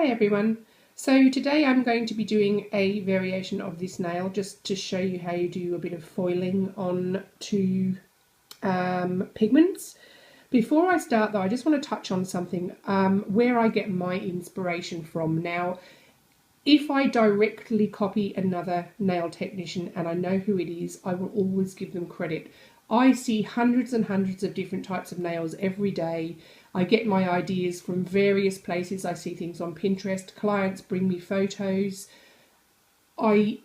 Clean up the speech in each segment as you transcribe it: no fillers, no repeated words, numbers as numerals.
Hi everyone. So today I'm going to be doing a variation of this nail just to show you how you do a bit of foiling on to pigments. Before I start though, I just want to touch on something where I get my inspiration from. Now, if I directly copy another nail technician and I know who it is, I will always give them credit. I see hundreds and hundreds of different types of nails every day. I get my ideas from various places. I see things on Pinterest. Clients bring me photos. I'm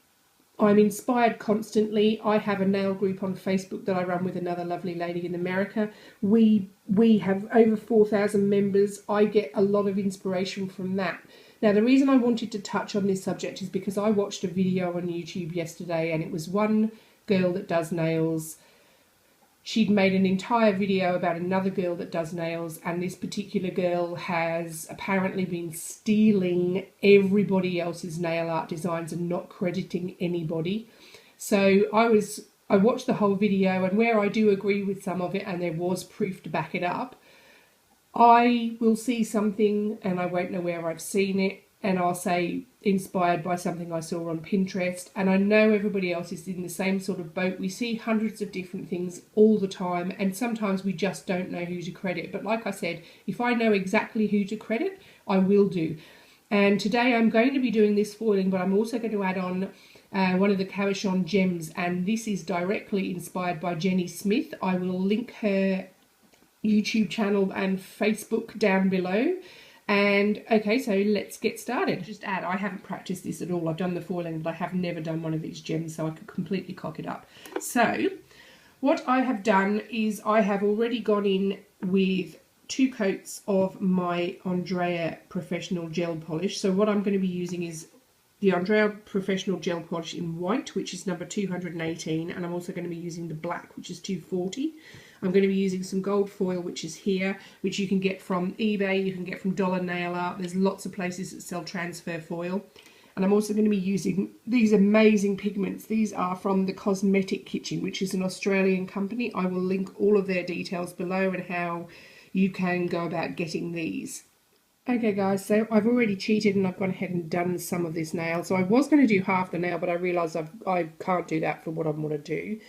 inspired constantly. I have a nail group on Facebook that I run with another lovely lady in America. We have over 4,000 members. I get a lot of inspiration from that. Now, the reason I wanted to touch on this subject is because I watched a video on YouTube yesterday, and it was one girl that does nails. She'd made an entire video about another girl that does nails, and this particular girl has apparently been stealing everybody else's nail art designs and not crediting anybody. So I watched the whole video, and where I do agree with some of it, and there was proof to back it up, I will see something and I won't know where I've seen it, and I'll say inspired by something I saw on Pinterest, and I know everybody else is in the same sort of boat. We see hundreds of different things all the time, and sometimes we just don't know who to credit. But like I said, if I know exactly who to credit, I will do. And today I'm going to be doing this foiling, but I'm also going to add on one of the cabochon gems, and this is directly inspired by Jenny Smith. I will link her YouTube channel and Facebook down below. And okay, so let's get started. Just add, I haven't practiced this at all. I've done the foiling, but I have never done one of these gems, so I could completely cock it up. So what I have done is I have already gone in with 2 coats of my Andreia Professional Gel Polish. So what I'm going to be using is the Andreia Professional Gel Polish in white, which is number 218, and I'm also going to be using the black, which is 240. I'm going to be using some gold foil, which is here, which you can get from eBay, you can get from Dollar Nail Art. There's lots of places that sell transfer foil. And I'm also going to be using these amazing pigments. These are from the Cosmetic Kitchen, which is an Australian company. I will link all of their details below and how you can go about getting these. Okay guys, so I've already cheated and I've gone ahead and done some of this nail. So I was going to do half the nail, but I realised I can't do that for what I want to do.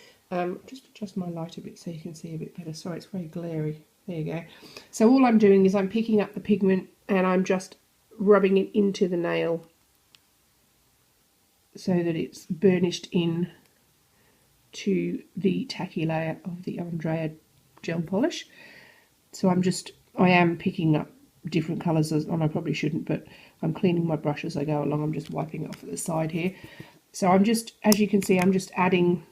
Just adjust my light a bit so you can see a bit better. Sorry, it's very glary. There you go. So all I'm doing is I'm picking up the pigment and I'm just rubbing it into the nail so that it's burnished in to the tacky layer of the Andreia Gel Polish. So I am picking up different colours, and I probably shouldn't, but I'm cleaning my brush as I go along. I'm just wiping it off at the side here. So I'm just, as you can see, I'm just adding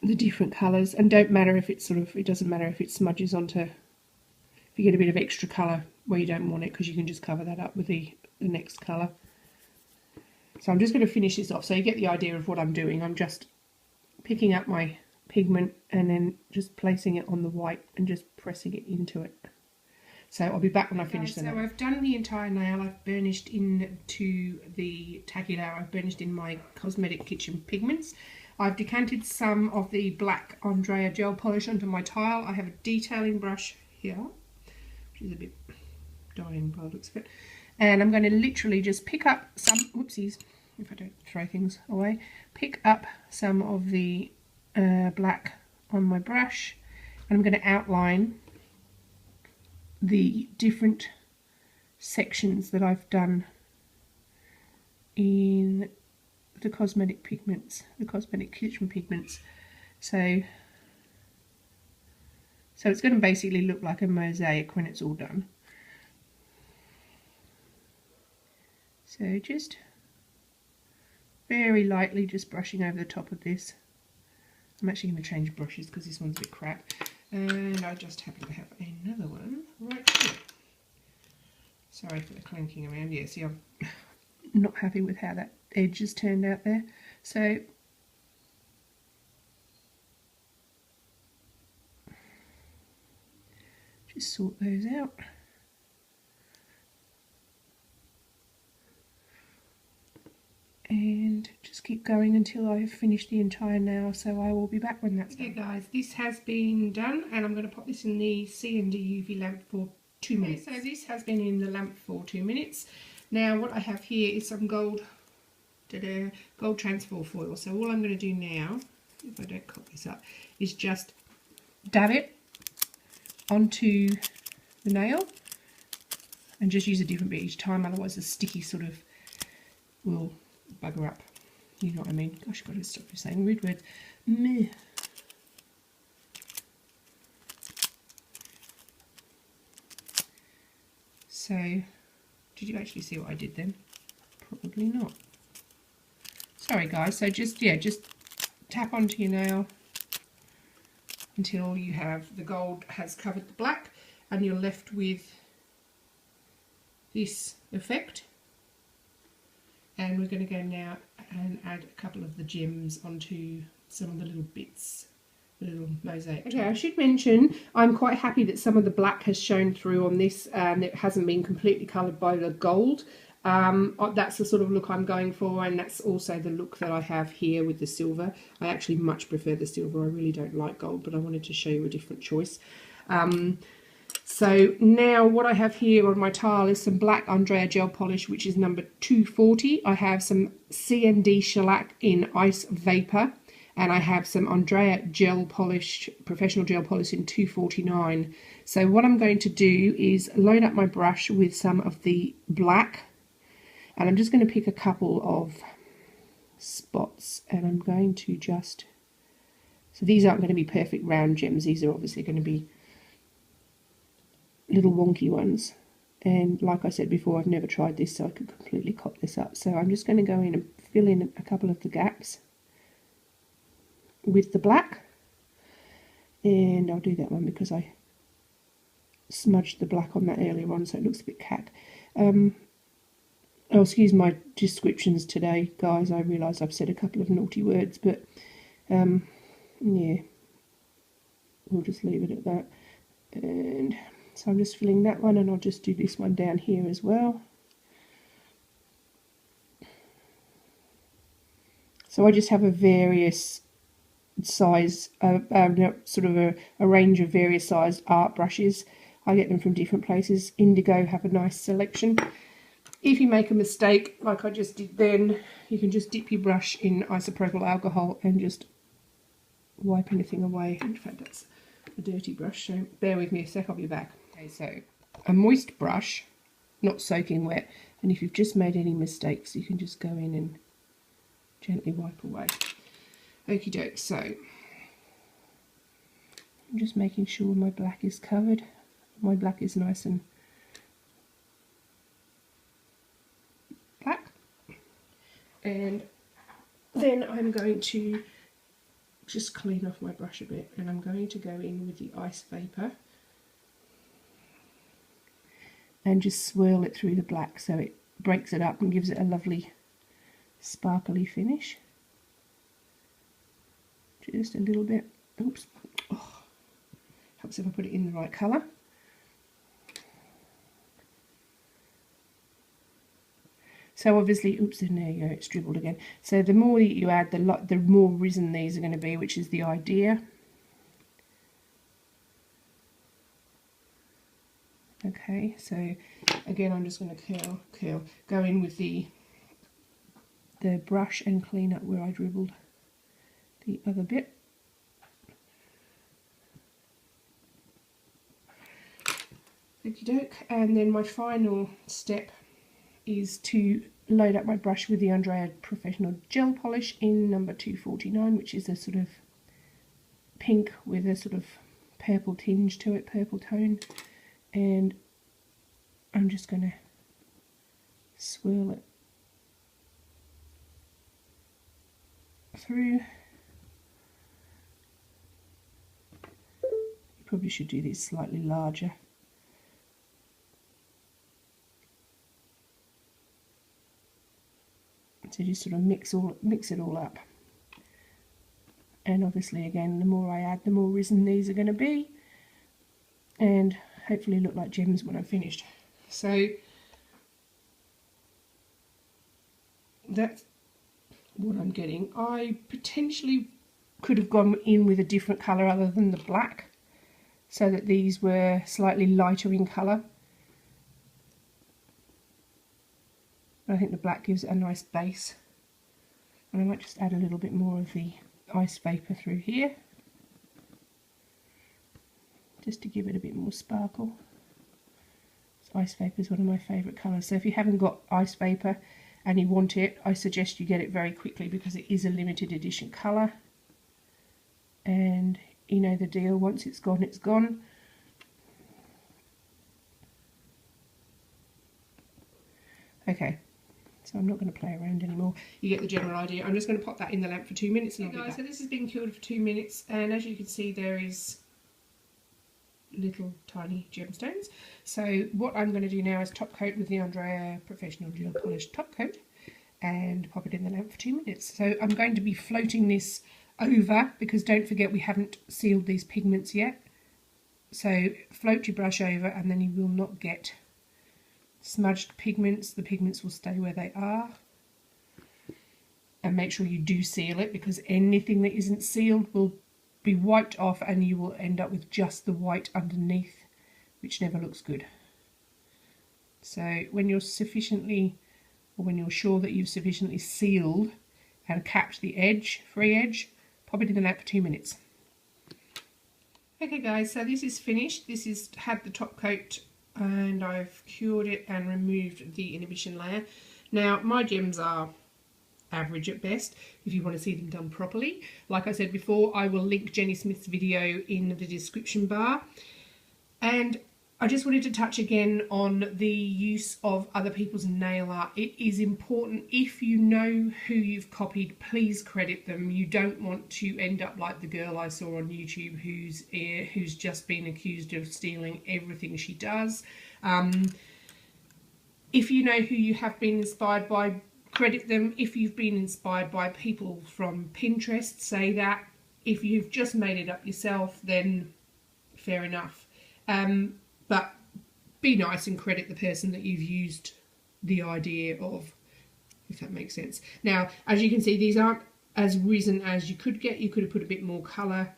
the different colours, and don't matter if it's it doesn't matter if it smudges onto, if you get a bit of extra colour where you don't want it, because you can just cover that up with the next colour. So I'm just going to finish this off so you get the idea of what I'm doing. I'm just picking up my pigment and then just placing it on the white and just pressing it into it. So I'll be back when I finish the nail. So I've done the entire nail. I've burnished into the tacky layer. I've burnished in my Cosmetic Kitchen pigments. I've decanted some of the black Andreia Gel Polish onto my tile. I have a detailing brush here, which is a bit dying by the looks of it. And I'm going to literally just pick up some, whoopsies, if I don't throw things away, pick up some of the black on my brush, and I'm going to outline the different sections that I've done in the Cosmetic pigments, the Cosmetic Kitchen pigments. So it's going to basically look like a mosaic when it's all done. So just very lightly just brushing over the top of this. I'm actually going to change brushes because this one's a bit crap. And I just happen to have another one right here. Sorry for the clanking around. Yeah, see, I'm not happy with how that edge has turned out there. So just sort those out. And just keep going until I have finished the entire nail, so I will be back when that's done. Okay guys, this has been done, and I'm going to pop this in the C&D UV lamp for 2 minutes. Okay, so this has been in the lamp for 2 minutes. Now what I have here is some gold transfer foil. So all I'm going to do now, if I don't cock this up, is just dab it onto the nail and just use a different bit each time, otherwise the sticky sort of will bugger up. You know what I mean? Gosh, I've got to stop you saying rude words. Meh. So, did you actually see what I did then? Probably not. Sorry guys, so just tap onto your nail until you have the gold has covered the black and you're left with this effect. And we're going to go now and add a couple of the gems onto some of the little bits, the little mosaic. Okay, I should mention I'm quite happy that some of the black has shown through on this and it hasn't been completely coloured by the gold. That's the sort of look I'm going for, and that's also the look that I have here with the silver. I actually much prefer the silver. I really don't like gold, but I wanted to show you a different choice. So now what I have here on my tile is some black Andreia Gel Polish, which is number 240. I have some CND Shellac in Ice Vapor, and I have some Andreia Gel Polish, Professional Gel Polish in 249. So what I'm going to do is load up my brush with some of the black, and I'm just going to pick a couple of spots, and I'm going to just, so these aren't going to be perfect round gems, these are obviously going to be little wonky ones, and like I said before, I've never tried this, so I could completely cock this up. So I'm just going to go in and fill in a couple of the gaps with the black, and I'll do that one because I smudged the black on that earlier on, so it looks a bit cack. Oh, excuse my descriptions today, guys. I realise I've said a couple of naughty words, but yeah, we'll just leave it at that. And so I'm just filling that one, and I'll just do this one down here as well. So I just have a various size, sort of a range of various sized art brushes. I get them from different places. Indigo have a nice selection. If you make a mistake, like I just did then, you can just dip your brush in isopropyl alcohol and just wipe anything away. In fact, that's a dirty brush, so bear with me a sec, I'll be back. Okay, so a moist brush, not soaking wet, and if you've just made any mistakes, you can just go in and gently wipe away. Okie doke, so I'm just making sure my black is covered. My black is nice and black, and then I'm going to just clean off my brush a bit, and I'm going to go in with the Ice Vapor and just swirl it through the black so it breaks it up and gives it a lovely sparkly finish. Just a little bit. Oops. Oh, helps if I put it in the right colour. So obviously, oops, and there you go, it's dribbled again. So the more that you add, the more risen these are going to be, which is the idea. Okay, so again, I'm just going to go in with the brush and clean up where I dribbled the other bit. Okie doke, and then my final step is to load up my brush with the Andreia Professional Gel Polish in number 249, which is a sort of pink with a sort of purple tinge to it, purple tone, and I'm just going to swirl it through. You probably should do this slightly larger. So just sort of mix it all up, and obviously again, the more I add, the more risen these are going to be, and hopefully look like gems when I'm finished. So that's what I'm getting. I potentially could have gone in with a different colour other than the black, so that these were slightly lighter in colour. I think the black gives it a nice base. And I might just add a little bit more of the ice vapour through here, just to give it a bit more sparkle. Ice vapour is one of my favourite colours, so if you haven't got ice vapour and you want it, I suggest you get it very quickly because it is a limited edition colour. And you know the deal, once it's gone, it's gone. Okay, so I'm not going to play around anymore. You get the general idea. I'm just going to pop that in the lamp for 2 minutes. And okay, guys, so this has been cured for 2 minutes, and as you can see, there is little tiny gemstones. So what I'm going to do now is top coat with the Andreia Professional Gel Polish top coat and pop it in the lamp for 2 minutes. So I'm going to be floating this over, because don't forget we haven't sealed these pigments yet. So float your brush over and then you will not get smudged pigments. The pigments will stay where they are. And make sure you do seal it, because anything that isn't sealed will be wiped off and you will end up with just the white underneath, which never looks good. So when you're when you're sure that you've sufficiently sealed and capped the edge, free edge, pop it in the lamp for 2 minutes. Okay guys, so this is finished. This has had the top coat and I've cured it and removed the inhibition layer. Now my gems are average at best if you want to see them done properly. Like I said before, I will link Jenny Smith's video in the description bar. And I just wanted to touch again on the use of other people's nail art. It is important, if you know who you've copied, please credit them. You don't want to end up like the girl I saw on YouTube who's just been accused of stealing everything she does. If you know who you have been inspired by, credit them. If you've been inspired by people from Pinterest, say that. If you've just made it up yourself, then fair enough. But be nice and credit the person that you've used the idea of, if that makes sense. Now, as you can see, these aren't as risen as you could get. You could have put a bit more colour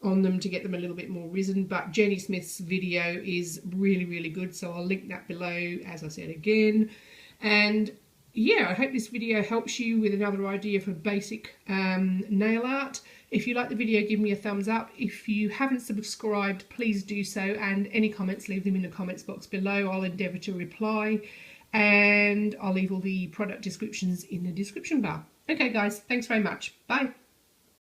on them to get them a little bit more risen, but Jenny Smith's video is really, really good, so I'll link that below, as I said again. And yeah, I hope this video helps you with another idea for basic nail art. If you like the video, give me a thumbs up. If you haven't subscribed, please do so, and any comments, leave them in the comments box below. I'll endeavour to reply, and I'll leave all the product descriptions in the description bar. Okay guys, thanks very much. Bye.